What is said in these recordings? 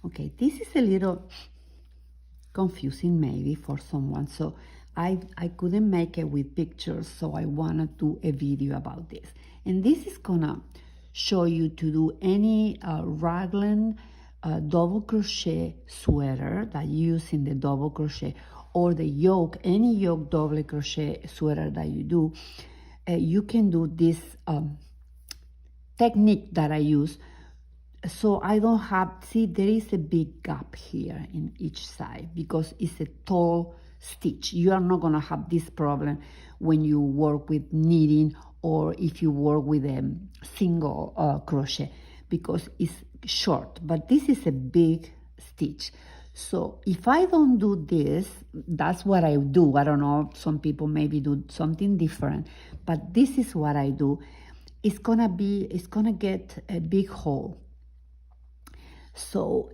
Okay, this is a little confusing maybe for someone, so I couldn't make it with pictures, so I want to do a video about this. And this is gonna show you to do any raglan double crochet sweater that you use in the double crochet, or the yoke, any yoke double crochet sweater that you do. You can do this technique that I use, so I don't have, see, there is a big gap here in each side because it's a tall stitch. You are not gonna have this problem when you work with knitting or if you work with a single crochet, because it's short, but this is a big stitch. So if I don't do this, that's what I do. I don't know, some people maybe do something different, but this is what I do. It's gonna get a big hole. So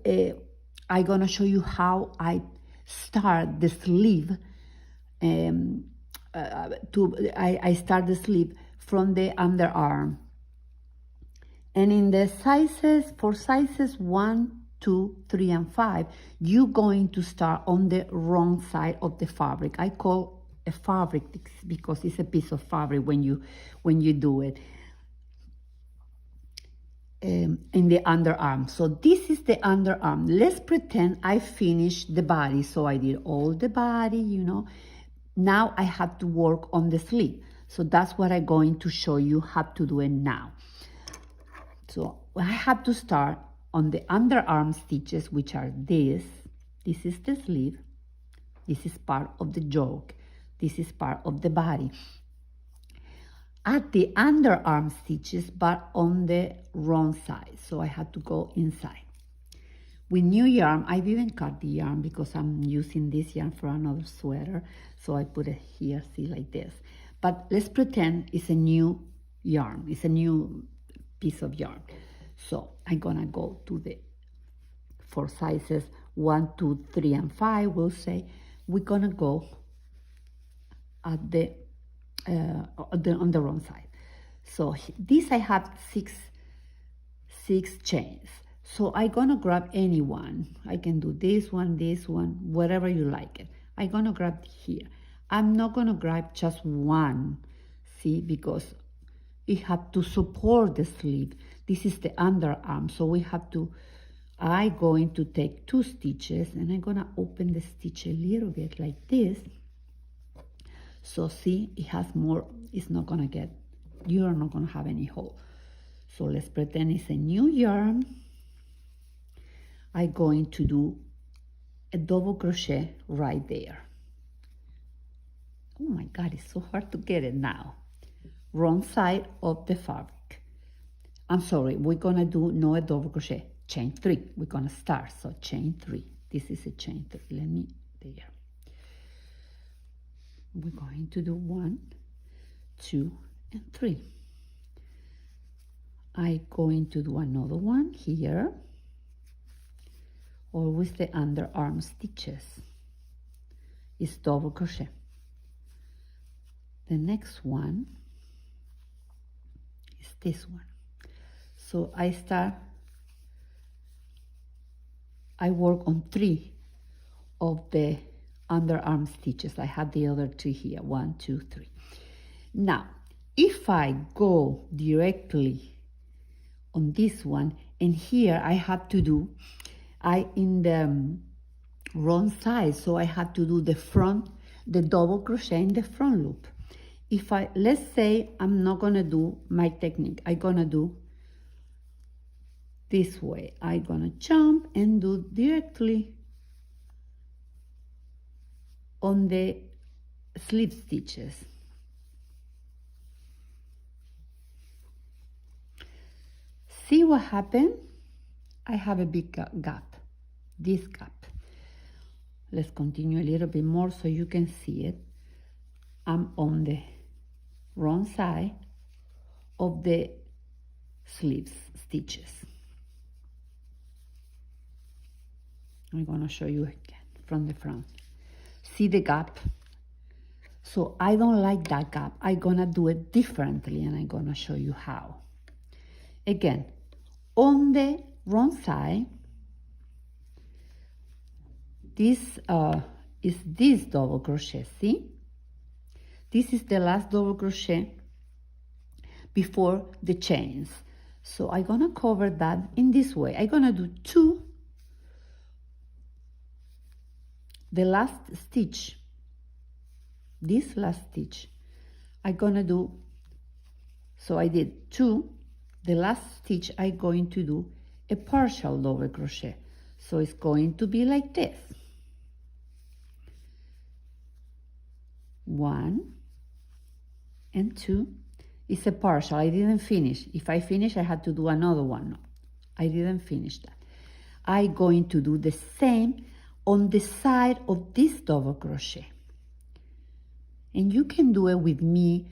I'm gonna show you how I start the sleeve. I start the sleeve from the underarm, and in the sizes, for sizes 1, 2, 3, and 5, you're going to start on the wrong side of the fabric. I call a fabric because it's a piece of fabric when you do it. In the underarm. So this is the underarm. Let's pretend I finished the body. So I did all the body, you know. Now I have to work on the sleeve. So that's what I'm going to show you how to do it now. So I have to start on the underarm stitches, which are this. This is the sleeve. This is part of the yoke. This is part of the body. At the underarm stitches, but on the wrong side, so I had to go inside. With new yarn, I didn't cut the yarn because I'm using this yarn for another sweater, so I put it here, see, like this. But let's pretend it's a new yarn, it's a new piece of yarn. So I'm gonna go to the, for sizes 1, 2, 3, and 5, we'll say, we're gonna go at the on the wrong side. So this I have six chains. So I'm gonna grab any one. I can do this one, whatever you like it. I'm gonna grab here. I'm not gonna grab just one, see, because it have to support the sleeve. This is the underarm, so we have to, I'm going to take 2 stitches and I'm gonna open the stitch a little bit like this. So see, it has more, it's not gonna get, you are not gonna have any hole. So let's pretend it's a new yarn. I'm going to do a double crochet right there. Oh my God, it's so hard to get it now. Wrong side of the fabric. I'm sorry, we're gonna do no a double crochet, chain 3. We're gonna start, so chain 3. This is a chain 3, let me, there. We're going to do 1, 2, and 3. I'm going to do another one here, always the underarm stitches. It's double crochet. The next one is this one. So I work on 3 of the underarm stitches. I have the other 2 here, 1, 2, 3. Now, if I go directly on this one, and here I have to do, in the wrong side, so I have to do the front, the double crochet in the front loop. If I, let's say I'm not gonna do my technique, I'm gonna do this way. I'm gonna jump and do directly on the slip stitches. See what happened? I have a big gap, this gap. Let's continue a little bit more so you can see it. I'm on the wrong side of the sleeves stitches. I'm gonna show you again from the front. See the gap? So I don't like that gap. I'm gonna do it differently and I'm gonna show you how. Again, on the wrong side, this is this double crochet. See, this is the last double crochet before the chains. So I'm gonna cover that in this way. I'm gonna do 2, the last stitch, this last stitch I'm gonna do, so I did 2, the last stitch I'm going to do a partial double crochet, so it's going to be like this. 1 and 2. It's a partial. I didn't finish. If I finish, I had to do another one. No, I didn't finish that. I'm going to do the same on the side of this double crochet. And you can do it with me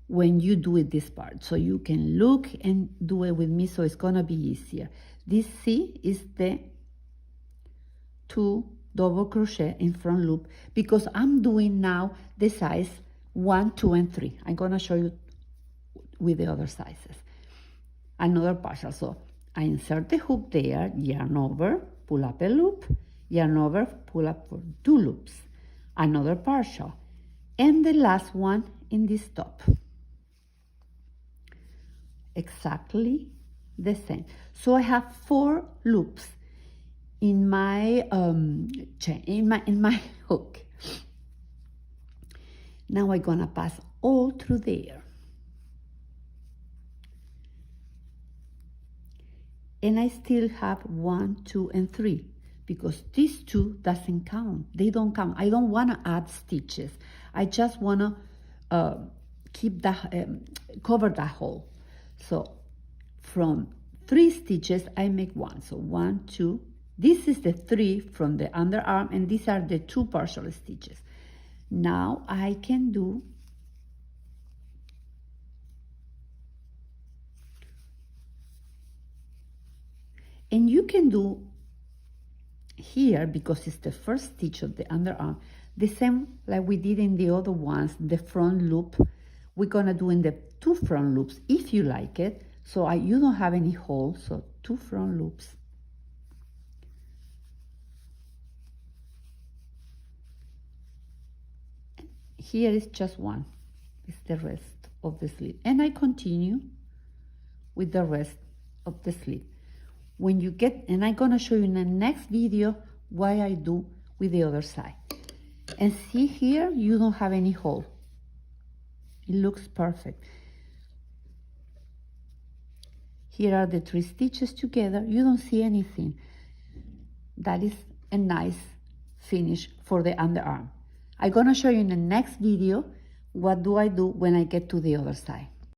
when you do it this part. So you can look and do it with me, so it's gonna be easier. This C is the 2 double crochet in front loop, because I'm doing now the size 1, 2, and 3. I'm gonna show you with the other sizes. Another partial. So I insert the hook there, yarn over, pull up a loop, yarn over, pull up for 2 loops, another partial, and the last one in this top. Exactly the same. So I have 4 loops in my chain, in my hook. Now I'm gonna pass all through there. And I still have 1, 2, and 3, because these 2 doesn't count. They don't count. I don't want to add stitches. I just want to keep that, cover that hole. So from 3 stitches, I make 1. So 1, 2. This is the 3 from the underarm, and these are the 2 partial stitches. Now I can do and you can do here, because it's the first stitch of the underarm, the same like we did in the other ones, the front loop. We're gonna do in the 2 front loops if you like it. So you don't have any hole, so 2 front loops. Here is just 1, it's the rest of the sleeve. And I continue with the rest of the sleeve. When you get, and I'm gonna show you in the next video what I do with the other side. And see here, you don't have any hole. It looks perfect. Here are the 3 stitches together. You don't see anything. That is a nice finish for the underarm. I'm gonna show you in the next video what do I do when I get to the other side.